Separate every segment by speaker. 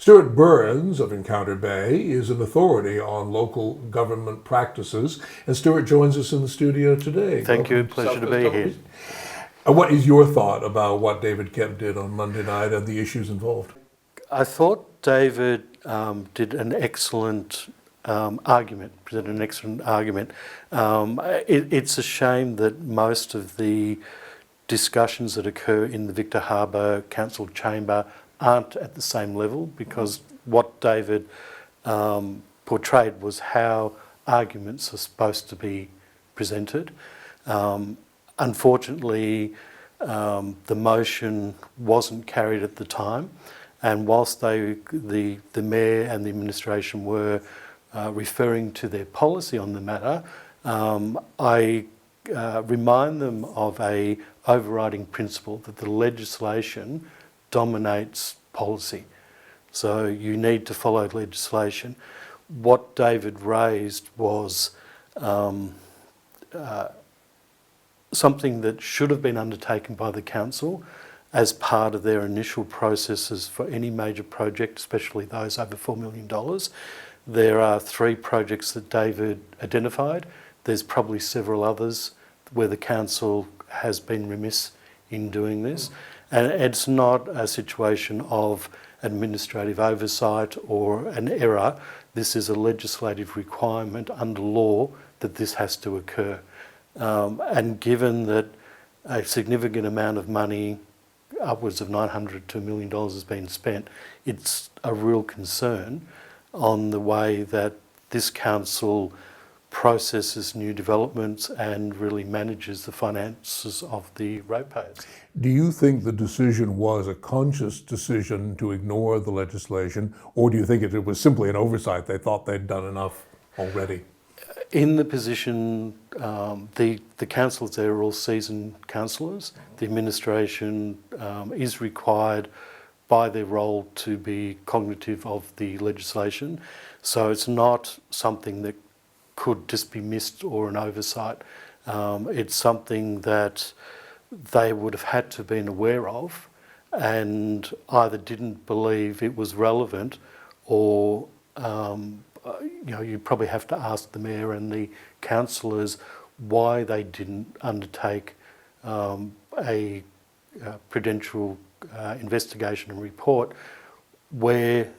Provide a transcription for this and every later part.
Speaker 1: Stewart Burns of Encounter Bay is an authority on local government practices, and Stewart joins us in the studio today.
Speaker 2: Thank you, pleasure to be here.
Speaker 1: What is your thought about what David Kemp did on Monday night and the issues involved?
Speaker 2: I thought David did an excellent presented an excellent argument. It's a shame that most of the discussions that occur in the Victor Harbor Council chamber aren't at the same level, because what David portrayed was how arguments are supposed to be presented. Unfortunately, the motion wasn't carried at the time, and whilst the Mayor and the administration were referring to their policy on the matter, I remind them of a overriding principle that the legislation dominates policy. So you need to follow legislation. What David raised was something that should have been undertaken by the council as part of their initial processes for any major project, especially those over $4 million. There are 3 projects that David identified. There's probably several others where the council has been remiss in doing this. And it's not a situation of administrative oversight or an error. This is a legislative requirement under law that this has to occur. And given that a significant amount of money, upwards of $900 to $1 million, has been spent, it's a real concern on the way that this council processes new developments and really manages the finances of the ratepayers.
Speaker 1: Do you think the decision was a conscious decision to ignore the legislation, or do you think it was simply an oversight? They thought they'd done enough already?
Speaker 2: In the position, the councillors there are all seasoned councillors. The administration is required by their role to be cognitive of the legislation. So it's not something that could just be missed or an oversight. It's something that they would have had to have been aware of and either didn't believe it was relevant, or you probably have to ask the Mayor and the councillors why they didn't undertake a prudential investigation and report, where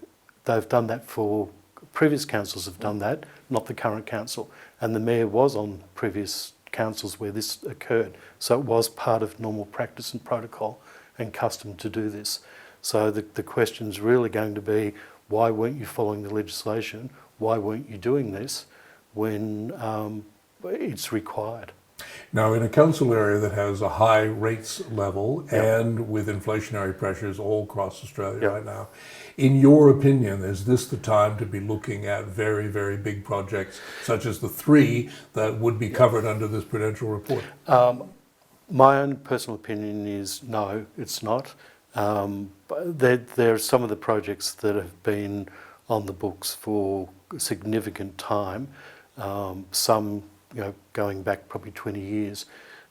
Speaker 2: they've done that for previous councils have done that, not the current council. And the Mayor was on previous councils where this occurred. So it was part of normal practice and protocol and custom to do this. So the question's really going to be, why weren't you following the legislation? Why weren't you doing this when it's required?
Speaker 1: Now, in a council area that has a high rates level and with inflationary pressures all across Australia right now, in your opinion, is this the time to be looking at very, very big projects, such as the 3 that would be covered under this Prudential Report?
Speaker 2: My own personal opinion is no, it's not. There are some of the projects that have been on the books for a significant time, some going back probably 20 years.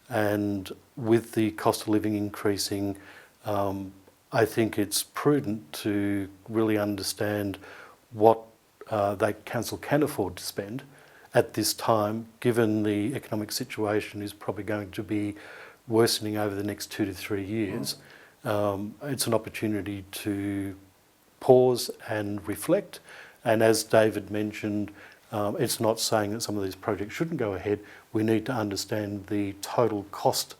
Speaker 2: And with the cost of living increasing, I think it's prudent to really understand what the council can afford to spend at this time, given the economic situation is probably going to be worsening over the next 2 to 3 years. It's an opportunity to pause and reflect. And as David mentioned, it's not saying that some of these projects shouldn't go ahead. We need to understand the total cost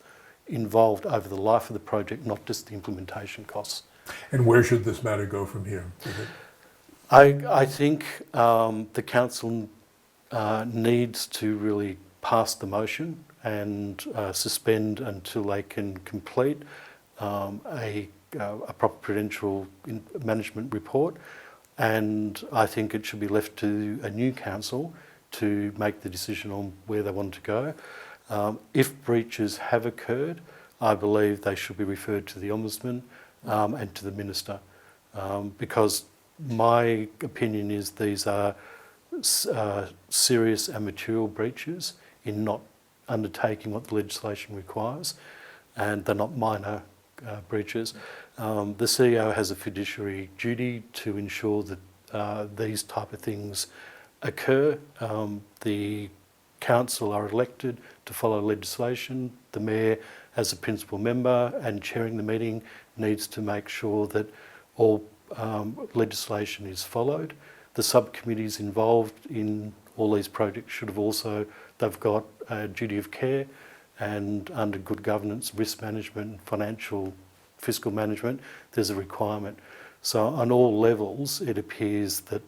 Speaker 2: involved over the life of the project, not just the implementation costs.
Speaker 1: And where should this matter go from here?
Speaker 2: I think the council needs to really pass the motion and suspend until they can complete a proper prudential management report. And I think it should be left to a new council to make the decision on where they want to go. If breaches have occurred, I believe they should be referred to the Ombudsman and to the Minister, because my opinion is these are serious and material breaches in not undertaking what the legislation requires, and they're not minor breaches. The CEO has a fiduciary duty to ensure that these type of things occur. The council are elected to follow legislation. The mayor, as a principal member and chairing the meeting, needs to make sure that all legislation is followed. The subcommittees involved in all these projects should have also, they've got a duty of care, and under good governance, risk management, financial, fiscal management, there's a requirement. So on all levels, it appears that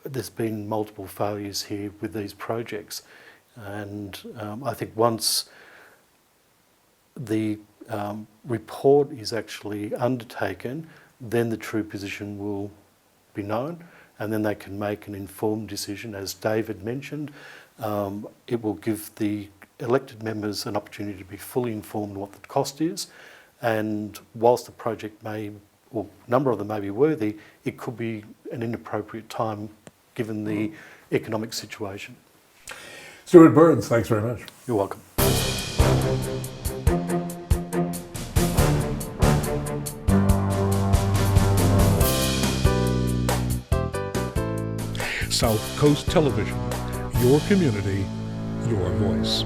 Speaker 2: there's been multiple failures here with these projects. And I think once the report is actually undertaken, then the true position will be known, and then they can make an informed decision. As David mentioned, it will give the elected members an opportunity to be fully informed what the cost is, and whilst the project may, or a number of them may be worthy, it could be an inappropriate time given the economic situation.
Speaker 1: Stewart Burns, thanks very much.
Speaker 2: You're welcome.
Speaker 1: South Coast Television, your community, your voice.